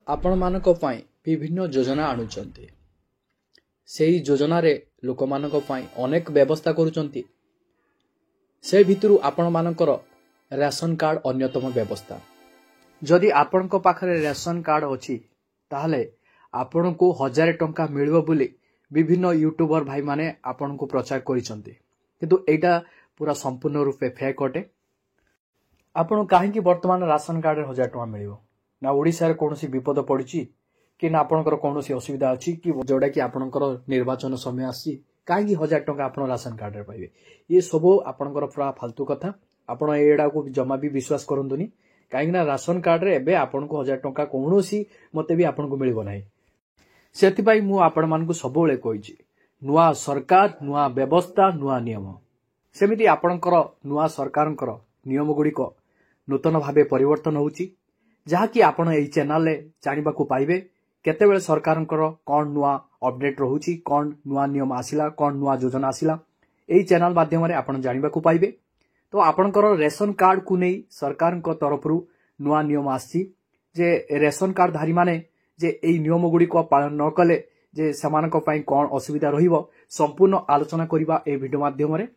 आपण मानक पई विभिन्न योजना आणुचंती सेही योजना रे लोक मानक पई अनेक व्यवस्था करूचंती से भितरु आपण मानकर राशन कार्ड अन्यतम व्यवस्था जदि आपण को पाखरे राशन कार्ड अछि ताहले आपण को 1000 टंका मिलबो बोली विभिन्न यूट्यूबर भाई माने आपण को प्रचार करिसंती किंतु एटा पूरा संपूर्ण रूपे फेक अटे। आपण काहे कि वर्तमान राशन कार्ड रे 1000 टंका मिलिबो ना ओडिसा रे कोनोसी विपद पड़िछि कि ना आपनकर कोनोसी असुविधा अछि कि जोडा कि आपनकर निर्वाचन समय आसी काहे कि 1000 टंका आपण राशन कार्ड रे पाइबे ये सब आपनकर पूरा फालतू कथा। आपण एडा को जमा भी विश्वास करंतुनी काहे ना राशन कार्ड रे एबे आपण को 1000 टंका कोनोसी मते भी आपण को मिलिबो नाही। सेति पई मु आपण मान को सबोले कहिछि नुआ सरकार नुआ व्यवस्था नुआ नियम सेमिति आपनकर नुआ सरकारनकर नियम गुडी को नूतन भाबे परिवर्तन होउछि जहा कि आपण एई चैनल ले जानिबा को पाइबे केतेबेले सरकारनकर कोन नुआ अपडेट रहउछि कोन नुआ नियम आसिला कोन नुआ योजना आसिला एई चैनल माध्यम रे आपण जानिबा को पाइबे। तो आपनकर रेशन कार्ड को नै सरकारनक तरफरु नुआ नियम आछि जे रेशन कार्ड धारी माने जे एई नियम गुडी को पालन न कले जे समानक पई कोन असुविधा रहिबो संपूर्ण आलोचना करिबा ए वीडियो माध्यम रे।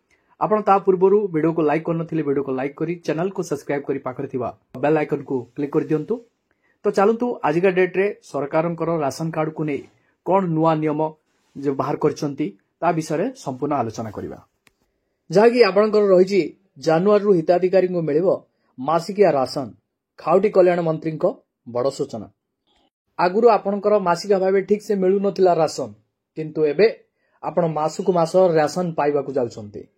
आपण ता पूर्वरु वीडियो को लाइक करनथिले वीडियो को लाइक करी चैनल को सब्सक्राइब करी पाखरे थिबा बेल आइकन को क्लिक कर दियंतु। तो चलंतु आजिका डेट रे सरकारनकर राशन कार्ड को नै कोन नुआ नियम जे बाहर करचंती ता विषय रे संपूर्ण आलोचना करिबा। जाकी आपनकर रहिछि जनवरी रु हिताधिकारी को मिलिबो मासिकिया राशन खाउटी कल्याण मंत्री को बड़ सूचना। आगुरु आपनकर मासिका भाबे ठीक से मिलु नथिला राशन किंतु एबे आपण मासुक मास राशन पाइबा को जाउछंती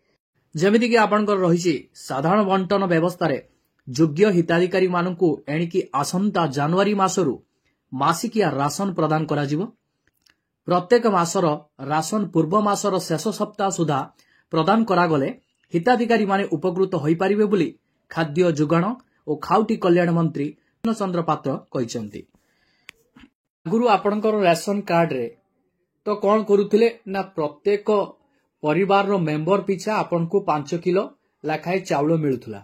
जेमिति कि आपनकर रहिछि साधारण बंटन व्यवस्था रे योग्य हिताधिकारी मानकु एणिकी आसंता जनवरी मासरु मासिकिया राशन प्रदान करा जिवो। प्रत्येक मासर राशन पूर्व मासर शेष सप्ताह सुधा प्रदान करा गले हिताधिकारी माने उपकृत होई परिबे बोली खाद्य जोगाण और खाउटी कल्याण मंत्री चंद्र पात्र कहिसंती। गुरु आपनकर राशन कार्ड रे तो कोन करूथिले ना प्रत्येक परिवार रो मेंबर पिछा आपन को 5 किलो लाखाए चावल मिलुथला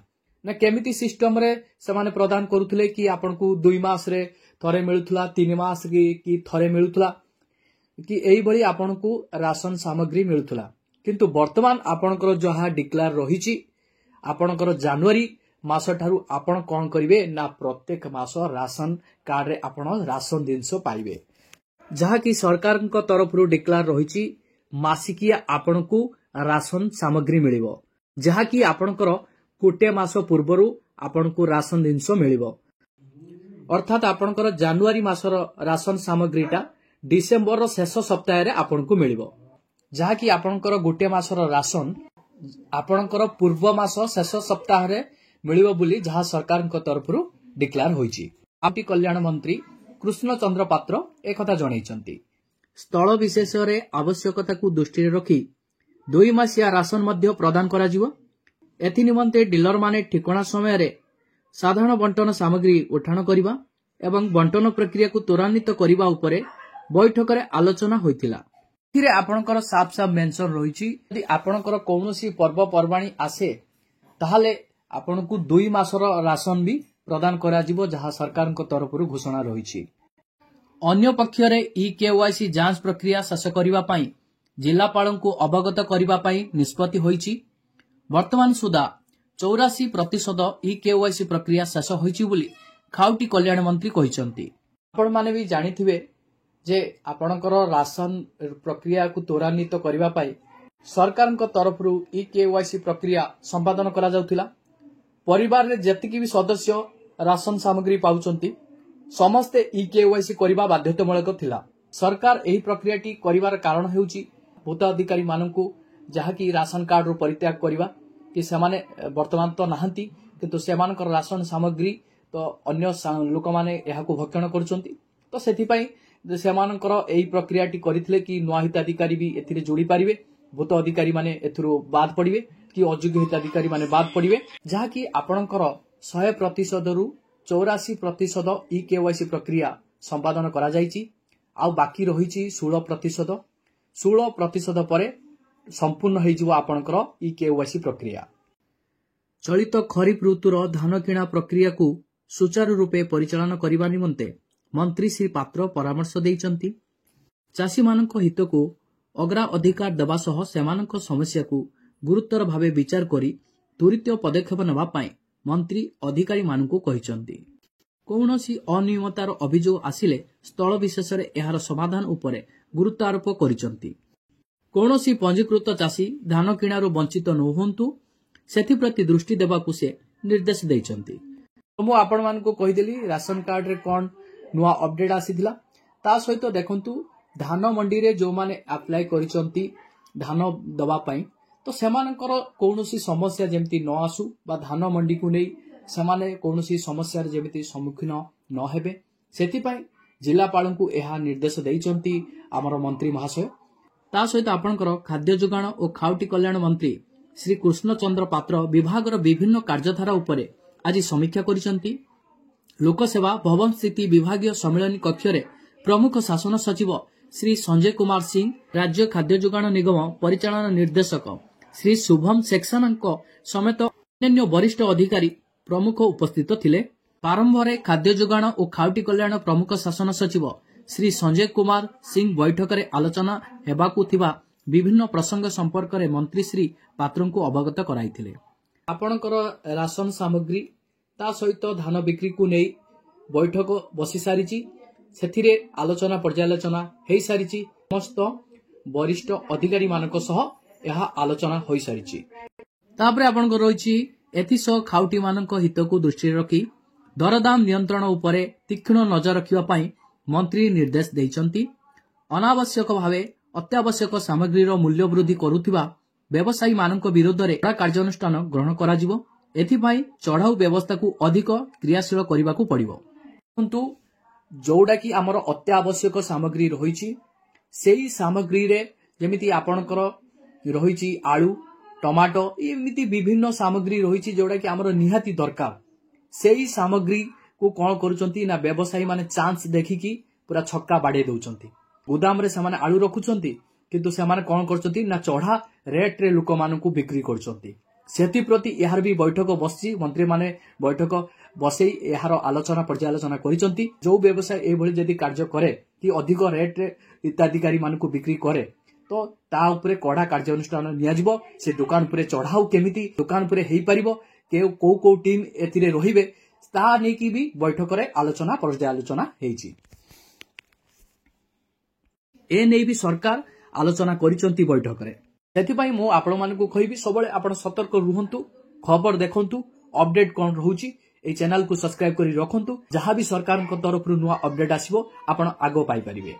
ना केमिति सिस्टम रे से माने प्रदान करूथले कि आपन को 2 मास रे थरे मिलुथला 3 मास की थरे मिलुथला कि एई बळी आपन को राशन सामग्री मिलुथला किंतु वर्तमान आपनकर जहा डिक्लेयर रहिछि आपनकर जनवरी मास ठारू आपन कोन करिवे ना प्रत्येक मास राशन कार्ड रे आपन राशन दिनसो पाइबे जहा कि सरकार को तरफ रु डिक्लेयर रहिछि मासिकिया आपण को राशन सामग्री मिलिबो जहा कि आपनकर गोटे मास पूर्वरु आपण को राशन दिनसो मिलिबो अर्थात आपनकर जनवरी मासर राशन सामग्रीटा डिसेंबर शेष सप्ताह रे आपण को मिलिबो जहा कि आपनकर गोटे मासर राशन आपनकर पूर्व मास शेष सप्ताह रे मिलिबो बोली जहा सरकार को तरफ रु डिक्लेयर होईछि। खाउटी कल्याण मंत्री कृष्ण चंद्र पात्र एकथा जणाइछंती स्थल विशेष रे आवश्यकता को दृष्टि रखी 2 मासिया राशन मध्य प्रदान करा जिवो। एथि निमंते डीलर माने ठिकणा समय रे साधारण बंटन सामग्री उठाण करिबा एवं बंटन प्रक्रिया को त्वरान्वित करिबा उपरे बैठक रे आलोचना होइतिला। थिरे आपनकर साफ साफ मेंशन रहिछि यदि आपनकर कोनोसी पर्व परवाणी आसे ताहाले आपन को 2 मासर राशन भी प्रदान करा जिवो जहा सरकार को तरफ रु घोषणा रहिछि। अन्य पक्षरे ई-केवाईसी जांच प्रक्रिया शेष करिबा पई जिल्लापाल को अवगत करिबा पई निष्पत्ति होईछि। वर्तमान सुधा 84% ई-केवाईसी प्रक्रिया शेष होईछि बोली खाउटी कल्याण मंत्री कहिसंती। आपण माने भी जानिथिबे जे आपणकर राशन प्रक्रिया को त्वरान्वित करिबा पई सरकार को तरफ रु ई-केवाईसी प्रक्रिया संपादन करा जाउथिला। परिवार रे जेतिकी भी सदस्य राशन सामग्री पाउचंती समस्ते ई-केवाईसी करिबा बाध्यतामूलक थिला। सरकार एही प्रक्रियाटी करिवार कारण हेउची भूत अधिकारी मानकु जहा कि राशन कार्ड रो परित्याग करिबा कि सेमाने वर्तमान तो नाहंती किंतु सेमानकर राशन सामग्री तो अन्य लोक माने एहा को भक्षण करचंती तो सेति पई सेमानकर एही प्रक्रियाटी करिथिले कि नुआ हिताधिकारी भी एथिरे जोड़ी पारिबे भूत अधिकारी माने एथुरो बाद पड़िबे कि अयोग्य हिताधिकारी माने बाद पड़िबे जहा कि आपणकर 100% रु 84% ई-केवाईसी प्रक्रिया संपादन करा जायछि आ बाकी रहिछि 16%। 16% परे संपूर्ण होई जिवो आपणकर ई-केवाईसी प्रक्रिया। चलित खरीफ ऋतुर धान किणा प्रक्रिया को सुचारू रूपे परिचालन करबा निमंते मंत्री श्री पात्र परामर्श देइचंती। चाषी मानक हित को अग्रा अधिकार देवा सह सेमानक समस्या को गुरुतर भावे विचार करी त्वरित पदक्षेप नेबा पई मंत्री अधिकारी मानक कहिचंती। कौनसी अनियमितार अभियोग आसिले स्थल विशेष एहार समाधान उपरे गुरुत्व आरोप करिचंती। कौनसी पंजीकृत चाषी धान किणारू वंचित न होंतु सेथिप्रति दृष्टि देबाकू से निर्देश देइचंती। मु आपण मानकू कहिदेली राशन कार्ड रे कोन नुआ अपडेट आसीथिला ता सहित देखंतु धान मंडी रे जो माने अप्लाई करिचंती धान दबा पई तो सेमानकर कौनसी समस्या जेमती न आसु बा धान मंडी को नै सेमाने कौनसी समस्या रे जेमती सम्मुखीन न हेबे सेति पई जिलापालंकु एहा निर्देश देइचंती हमर मंत्री महाशय। ता सहित आपणकर खाद्य जोगाण और खाउटी कल्याण मंत्री श्री कृष्ण चंद्र पात्र विभागर विभिन्न कार्यधारा उपरे आज समीक्षा करिसंती। लोकसेवा भवन स्थित विभागीय सम्मेलन कक्ष रे प्रमुख शासन सचिव श्री संजय कुमार सिंह, राज्य खाद्य जोगाण निगम परिचालन निर्देशक श्री शुभम सेक्सनଙ୍କ समेत अन्य वरिष्ठ अधिकारी प्रमुख उपस्थित थिले। प्रारंभ रे खाद्य जोगाण और खाउटी कल्याण प्रमुख शासन सचिव श्री संजय कुमार सिंह बैठक रे आलोचना हेबाकू थिबा विभिन्न प्रसंग संपर्क रे मंत्री श्री पात्रଙ୍କୁ अवगत कराइथिले। आपणकर राशन सामग्री ता सहित धान बिक्री को नै बैठक बसी सारिची सेथिरे आलोचना पर्यालोचना हेई सारिची। समस्त वरिष्ठ अधिकारी मानक सह यह आलोचना होई सारिची। तापरे आपणकर रहिची एथिस खाउटी मानक हित को दृष्टि रखी दरदाम नियंत्रण उपरे तीक्ष्ण नजर रखिबा पई मंत्री निर्देश देइचंती। अनावश्यक भावे अत्यावश्यक सामग्री मूल्य वृद्धि करुथिबा व्यवसायी मानक विरोध में कड़ा कार्यानुष्ठान ग्रहण कराजिबो। एथिपाई चढ़ाऊ व्यवस्था को अधिक क्रियाशील करबाकू पड़िबो। किंतु जोड़ा कि आमर अत्यावश्यक सामग्री रहिछि सेही सामग्री रे जेमिति आपणकर रहिछि आलू टमाटो एमिति विभिन्न सामग्री रहिछि जोड़ा कि आमर निहाती दरकार सेही सामग्री को कौन करूचंती ना व्यवसायी माने चांस देखिकी पूरा छक्का बाड़े दउचंती। गोदाम रे सेमाने आलू रखुचंती किंतु सेमाने कौन करचंती ना चढ़ा रेट रे लोक मानकू बिक्री करचंती। सेति प्रति यार भी बैठक बसची मंत्री माने बैठक बसई यार आलोचना पर्यालोचना करिचंती। जो व्यवसाय एभली जदि कार्य करे कि अधिक रेट रे हिताधिकारी मानकू बिक्री करे तो ता उपरे कड़ा कार्यानुष्ठान नियाजिबो। से दुकान उपरे चढ़ाऊ केमिति दुकान उपरे हेई परिबो के को टीम एथिरे रहिबे ता नै कि भी बैठक रे आलोचना पर्यालोचना हेइची। ए नै भी सरकार आलोचना करिचंती बैठक रे। सेथिपाई मु आपण मानकू कहिबी सबले आपण सतर्क रुहंतु, खबर देखंतु, अपडेट कोन रहउची ए चैनल को सब्सक्राइब करी रखंतु। जहां भी सरकार को तरफ रु नुआ अपडेट आसीबो आपण आगो पाई परिबे।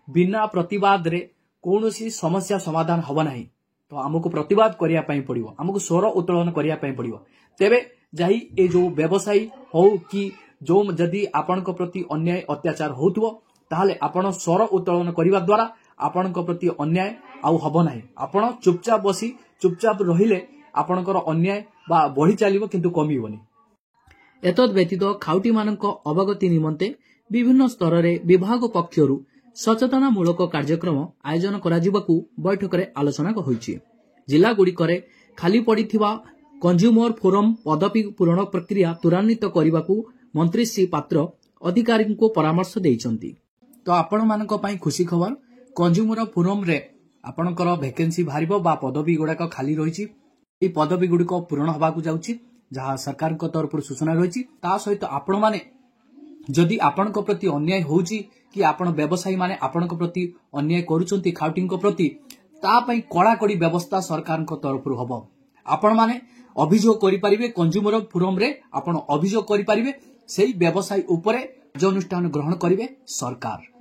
बिना प्रतिवाद रे कोनोसी समस्या समाधान हबो नाही तो हमको प्रतिवाद करिया पई पड़िबो, हमको स्वर उत्तोलन करिया पई पड़िबो। तेबे जाही ए जो व्यवसायी हो कि जो जदि आपनक प्रति अन्याय अत्याचार होतबो ताहाले आपण स्वर उत्तोलन करिवा द्वारा आपनक प्रति अन्याय आउ हबो नाही। आपण चुपचाप बसी चुपचाप रहिले आपनकर अन्याय बा बढ़ी चलिबो किंतु कमिबोनी। एतद व्यतीत खाउटी मानक अवगति निमंते विभिन्न स्तर रे विभाग पक्षरु सचेतनामूलक कार्यक्रम आयोजन कराजिबाकू बैठक रे आलोचना होईछि। जिला गुड़िकरे खाली पड़िथिबा कंज्यूमर फोरम पदवी पूरण प्रक्रिया त्वरान्वित करबाकू मंत्री श्री पात्र अधिकारी को परामर्श देइचंती। तो आपण मानक पई खुशी खबर कंज्यूमर फोरम रे आपणकर वैकेंसी बाहरिबो बा पदवी गुड़ाक खाली रहिछि। ए पदवी गुड़िक पूरण हबाकू जाउछि जहां सरकार को तरफ सूचना रहिछि। ता सहित आपण माने जदि आपणक प्रति अन्याय होउछि कि आपण व्यवसायी माने आपणक प्रति अन्याय करूचंती खाउटिंग प्रति ता पई कड़ा कड़ी व्यवस्था सरकार को तरफ हबो। आपण माने अभियोग करि परिबे कंज्यूमर फोरम रे आपण अभियोग करि परिबे सेही व्यवसायी उपरे अनुष्ठान ग्रहण करिवे सरकार।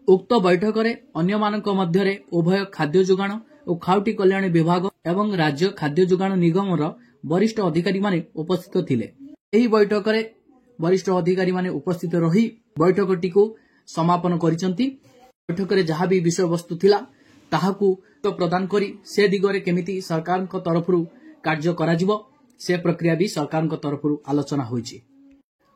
उक्त बैठक रे अन्य मानक मध्य रे उभय खाद्य जोगाण और खाउटी कल्याण विभाग एवं राज्य खाद्य जोगाण निगम रो वरिष्ठ अधिकारी माने उपस्थित थिले। एही बैठक रे वरिष्ठ अधिकारी माने उपस्थित रही बैठकटी को समापन करिसंती। बैठक रे जहां भी विषय वस्तु थिला ताहाकू तो प्रदान करी से दिगरे केमिति सरकार को तरफरु कार्य कराजिबो से प्रक्रिया भी सरकार को तरफरु आलोचना होईछि।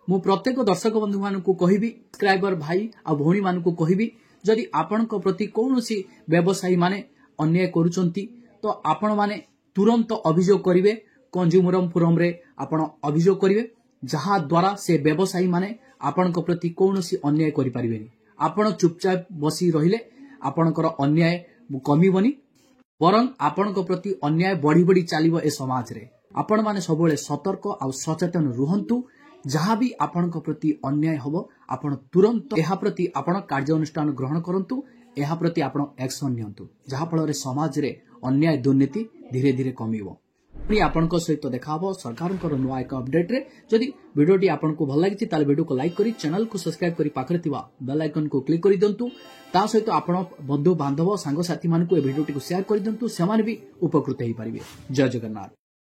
मु प्रत्येक दर्शक बंधु मानकू कहिबी सब्सक्राइबर भाई आ भौणी मानकू कहिबी जदि आपनक प्रति कोनोसी व्यवसायी माने अन्याय करूचंती तो आपण माने तुरंत अभियोग करिवे कंज्यूमर फोरम रे आपण अभियोग करिवे जहां द्वारा से व्यवसायी माने ଆପଣଙ୍କ ପ୍ରତି କୌଣସି ଅନ୍ୟାୟ କରିପାରିବେନି। ଆପଣ ଚୁପଚାପ ବସି ରହିଲେ ଆପଣଙ୍କର ଅନ୍ୟାୟ କମିବନି, ବରଂ ଆପଣଙ୍କ ପ୍ରତି ଅନ୍ୟାୟ ବଢି ବଢି ଚାଲିବ ଏ ସମାଜରେ। ଆପଣମାନେ ସବୁବେଳେ ସତର୍କ ଆଉ ସଚେତନ ରୁହନ୍ତୁ। ଯାହା ବି ଆପଣଙ୍କ ପ୍ରତି ଅନ୍ୟାୟ ହେବ ଆପଣ ତୁରନ୍ତ ଏହା ପ୍ରତି ଆପଣ କାର୍ଯ୍ୟାନୁଷ୍ଠାନ ଗ୍ରହଣ କରନ୍ତୁ। ଏହା ପ୍ରତି ଆପଣ ଆକ୍ସନ ନିଅନ୍ତୁ, ଯାହାଫଳରେ ସମାଜରେ ଅନ୍ୟାୟ ଦୁର୍ନୀତି ଧୀରେ ଧୀରେ କମିବ। ଆପଣଙ୍କ ସହିତ ଦେଖାହବ ସରକାରଙ୍କର ନୂଆ ଏକ ଅପଡେଟ୍ରେ। ଯଦି ଭିଡ଼ିଓଟି ଆପଣଙ୍କୁ ଭଲ ଲାଗିଛି ତାହେଲେ ଭିଡ଼ିଓକୁ ଲାଇକ୍ କରି ଚ୍ୟାନେଲକୁ ସବସ୍କ୍ରାଇବ୍ କରି ପାଖରେ ଥିବା ବେଲ୍ ଆଇକନକୁ କ୍ଲିକ୍ କରିଦିଅନ୍ତୁ। ତା ସହିତ ଆପଣ ବନ୍ଧୁ ବାନ୍ଧବ ସାଙ୍ଗସାଥୀମାନଙ୍କୁ ଏ ଭିଡ଼ିଓଟିକୁ ସେୟାର କରିଦିଅନ୍ତୁ, ସେମାନେ ବି ଉପକୃତ ହୋଇପାରିବେ। ଜୟ ଜଗନ୍ନାଥ।